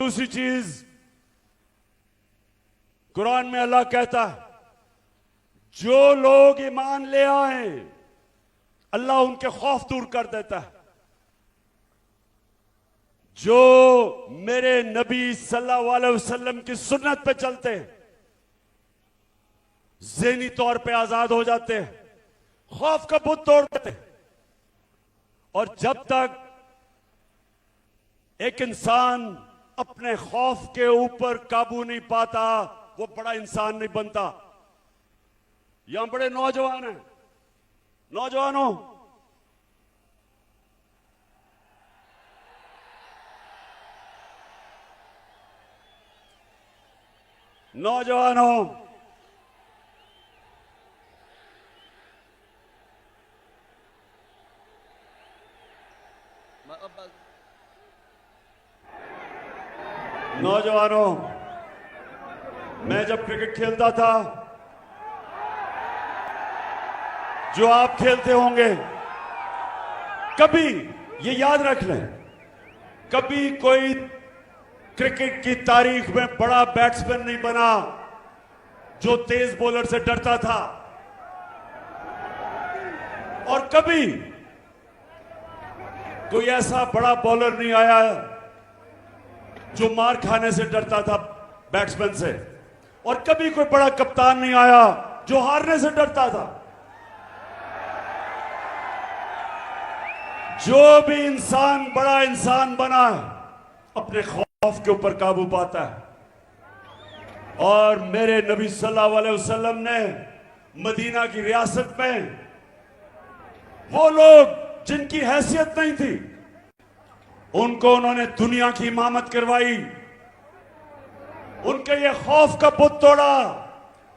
दूसरी चीज, कुरान में अल्लाह कहता है जो लोग ईमान ले आए अल्लाह उनके खौफ दूर कर देता है। जो मेरे नबी सल्लल्लाहु अलैहि वसल्लम की सुन्नत पे चलते हैं ज़हनी तौर पे आजाद हो जाते हैं, खौफ का बुत तोड़ देते हैं। और जब तक एक इंसान अपने खौफ के ऊपर काबू नहीं पाता वो बड़ा इंसान नहीं बनता। यहां बड़े नौजवान हैं, नौजवानों नौजवानों नौजवानों मैं जब क्रिकेट खेलता था, जो आप खेलते होंगे, कभी ये याद रख लें, कभी कोई क्रिकेट की तारीख में बड़ा बैट्समैन नहीं बना जो तेज बॉलर से डरता था, और कभी कोई ऐसा बड़ा बॉलर नहीं आया जो मार खाने से डरता था बैट्समैन से, और कभी कोई बड़ा कप्तान नहीं आया जो हारने से डरता था। जो भी इंसान बड़ा इंसान बना है अपने खौफ के ऊपर काबू पाता है। और मेरे नबी सल्लल्लाहु अलैहि वसल्लम ने मदीना की रियासत में वो लोग जिनकी हैसियत नहीं थी उनको उन्होंने दुनिया की इमामत करवाई, उनके ये खौफ का बुत तोड़ा,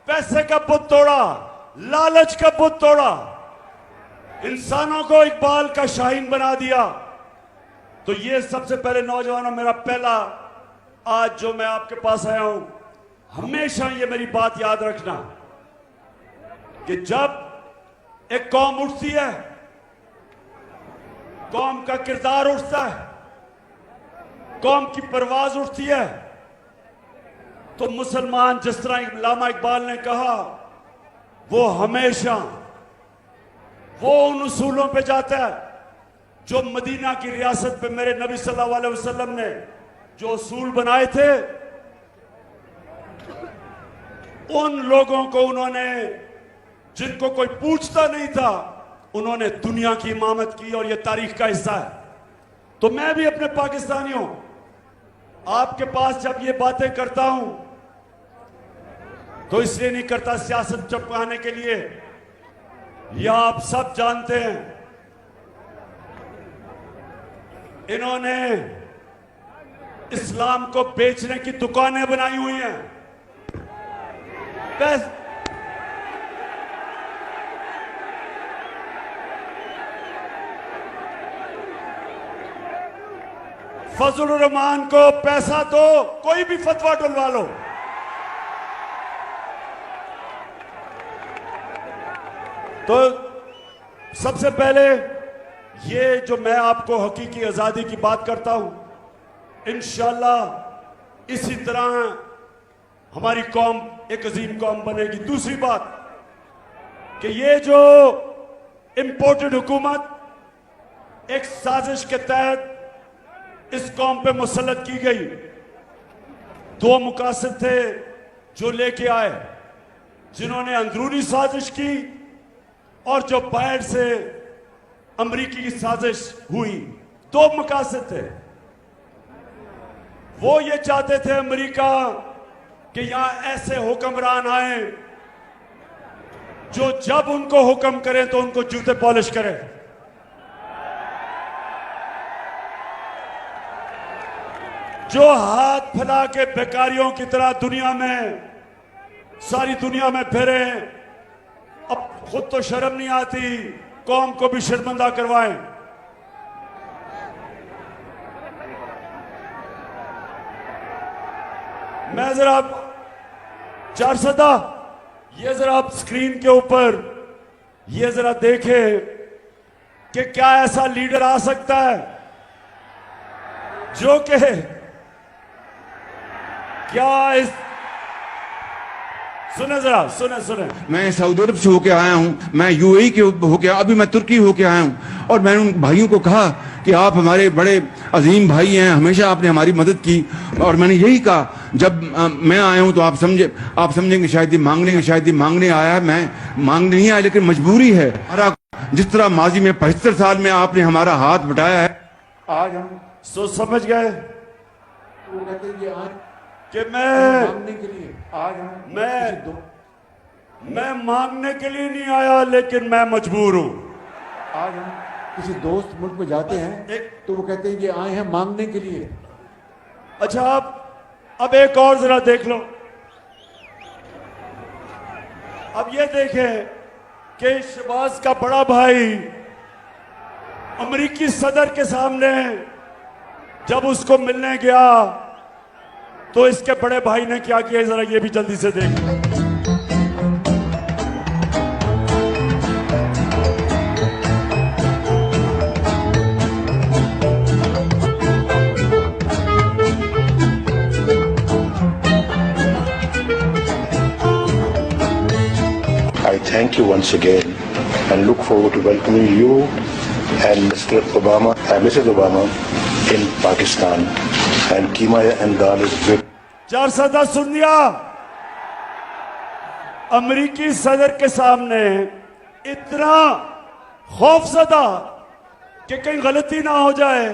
पैसे का बुत तोड़ा, लालच का बुत तोड़ा, इंसानों को इकबाल का शाहीन बना दिया। तो ये सबसे पहले नौजवानों मेरा पहला आज जो मैं आपके पास आया हूं, हमेशा ये मेरी बात याद रखना कि जब एक कौम उठती है, कौम का किरदार उठता है, कौम की परवाज उठती है, तो मुसलमान जिस तरह अल्लामा इकबाल ने कहा वो हमेशा वो उन उसूलों पे जाता है जो मदीना की रियासत पे मेरे नबी सल्लल्लाहु अलैहि वसल्लम ने जो उसूल बनाए थे। उन लोगों को उन्होंने, जिनको कोई पूछता नहीं था, उन्होंने दुनिया की इमामत की और ये तारीख का हिस्सा है। तो मैं भी अपने पाकिस्तानियों आपके पास जब ये बातें करता हूं तो इसलिए नहीं करता सियासत चपकाने के लिए, या आप सब जानते हैं इन्होंने इस्लाम को बेचने की दुकानें बनाई हुई हैं। फजलुर रहमान को पैसा दो, कोई भी फतवा डलवा लो। तो सबसे पहले ये जो मैं आपको हकीकी आजादी की बात करता हूं, इंशाअल्लाह इसी तरह हमारी कौम एक अजीम कौम बनेगी। दूसरी बात कि ये जो इंपोर्टेड हुकूमत एक साजिश के तहत इस कौम पे मुसल्लत की गई, दो मुकासद थे जो लेके आए, जिन्होंने अंदरूनी साजिश की और जो बाहर से अमरीकी की साजिश हुई। दो मकासद थे। वो ये चाहते थे अमेरिका कि यहां ऐसे हुक्मरान आए जो जब उनको हुक्म करें तो उनको जूते पॉलिश करें। जो हाथ फैला के बेकारियों की तरह दुनिया में, सारी दुनिया में फिरे, अब खुद तो शर्म नहीं आती, कौम को भी शर्मिंदा करवाएं। मैं जरा चार सदा ये जरा आप स्क्रीन के ऊपर ये जरा देखें कि क्या ऐसा लीडर आ सकता है जो कि क्या इस सुने जरा, सुने सुने। मैं सऊदी अरब से होके आया हूँ, मैं यूएई के होके, अभी मैं तुर्की होके आया हूँ, और मैंने उन भाइयों को कहा कि आप हमारे बड़े अजीम भाई हैं, हमेशा आपने हमारी मदद की। और मैंने यही कहा, जब मैं आया हूँ तो आप समझेंगे शायद ये मांगने आया है। मैं मांगने नहीं आया, लेकिन मजबूरी है। जिस तरह माजी में 75 साल में आपने हमारा हाथ बटाया है, आज हम समझ गए वो कहते हैं कि आज कि मैं मांगने के लिए आज हम मैं मांगने के लिए नहीं आया, लेकिन मैं मजबूर हूं। आज हम किसी दोस्त मुल्क में जाते हैं तो वो कहते हैं कि आए हैं मांगने के लिए। अच्छा, अब एक और जरा देख लो। अब ये देखें कि शहबाज का बड़ा भाई अमेरिकी सदर के सामने जब उसको मिलने गया तो इसके बड़े भाई ने क्या किया, जरा ये भी जल्दी से देख लो। I thank you once again and look forward to welcoming you and Mr. Obama and Mrs. Obama in Pakistan. And Keema and Dal is very. 410 सुन दिया। अमेरिकी सदर के सामने इतना खौफजदा कि कहीं गलती ना हो जाए,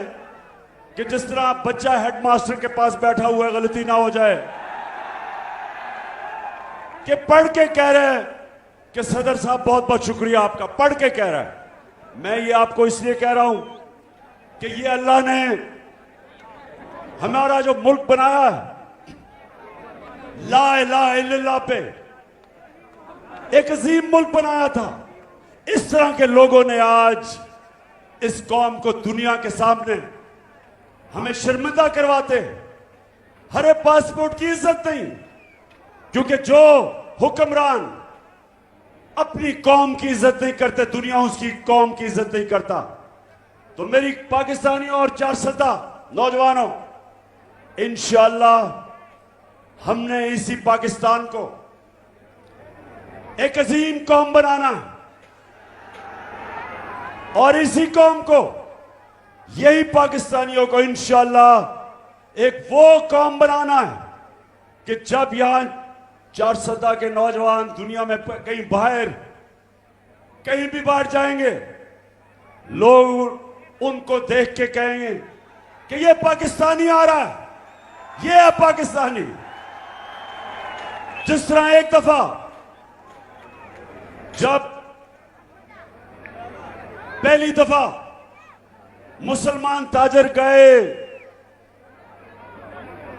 कि जिस तरह बच्चा हेडमास्टर के पास बैठा हुआ है, गलती ना हो जाए, कि पढ़ के कह रहे हैं कि सदर साहब बहुत बहुत शुक्रिया आपका, पढ़ के कह रहा है। मैं ये आपको इसलिए कह रहा हूं कि ये अल्लाह ने हमारा जो मुल्क बनाया है, ला इलाहा इल्लल्लाह पे एक अजीम मुल्क बनाया था। इस तरह के लोगों ने आज इस कौम को दुनिया के सामने हमें शर्मिंदा करवाते। हरे पासपोर्ट की इज्जत नहीं, क्योंकि जो हुक्मरान अपनी कौम की इज्जत नहीं करते, दुनिया उसकी कौम की इज्जत नहीं करता। तो मेरी पाकिस्तानियों और 410 नौजवानों, इंशाअल्लाह हमने इसी पाकिस्तान को एक अजीम कौम बनाना, और इसी कौम को, यही पाकिस्तानियों को इंशाअल्लाह एक वो कौम बनाना है कि जब यहां 410 के नौजवान दुनिया में कहीं भी बाहर जाएंगे, लोग उनको देख के कहेंगे कि ये पाकिस्तानी आ रहा है, ये है पाकिस्तानी। जिस तरह एक दफा जब पहली दफा मुसलमान ताजर गए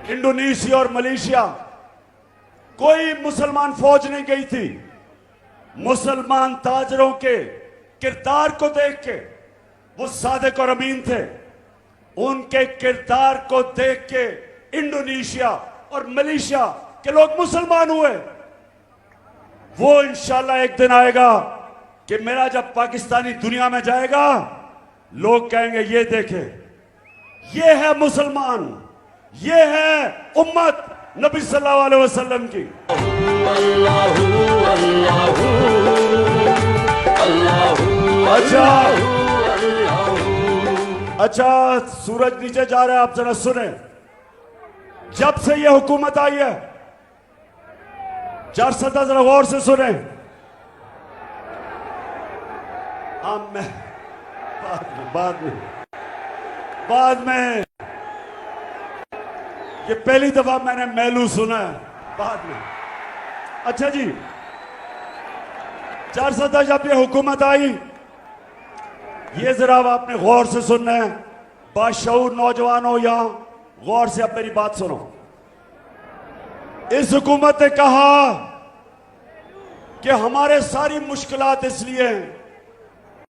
इंडोनेशिया और मलेशिया, कोई मुसलमान फौज नहीं गई थी। मुसलमान ताजरों के किरदार को देख के, वो सादिक और अमीन थे, उनके किरदार को देख के इंडोनेशिया और मलेशिया के लोग मुसलमान हुए। वो इंशाल्लाह एक दिन आएगा कि मेरा जब पाकिस्तानी दुनिया में जाएगा, लोग कहेंगे ये देखे, ये है मुसलमान, ये है उम्मत नबी सल्लल्लाहु अलैहि वसल्लम की। अच्छा, सूरज नीचे जा रहा है, आप जरा सुने। जब से ये हुकूमत आई है, 410 जरा गौर से सुने। हाँ, मैं बाद में ये पहली दफा मैंने मैलू सुना है, बाद में। अच्छा जी, 410 जब ये हुकूमत आई, ये जरा आपने गौर से सुनना है। बाशऊर नौजवानों, यहां गौर से अब मेरी बात सुनो। इस हुकूमत ने कहा कि हमारे सारी मुश्किलात इसलिए हैं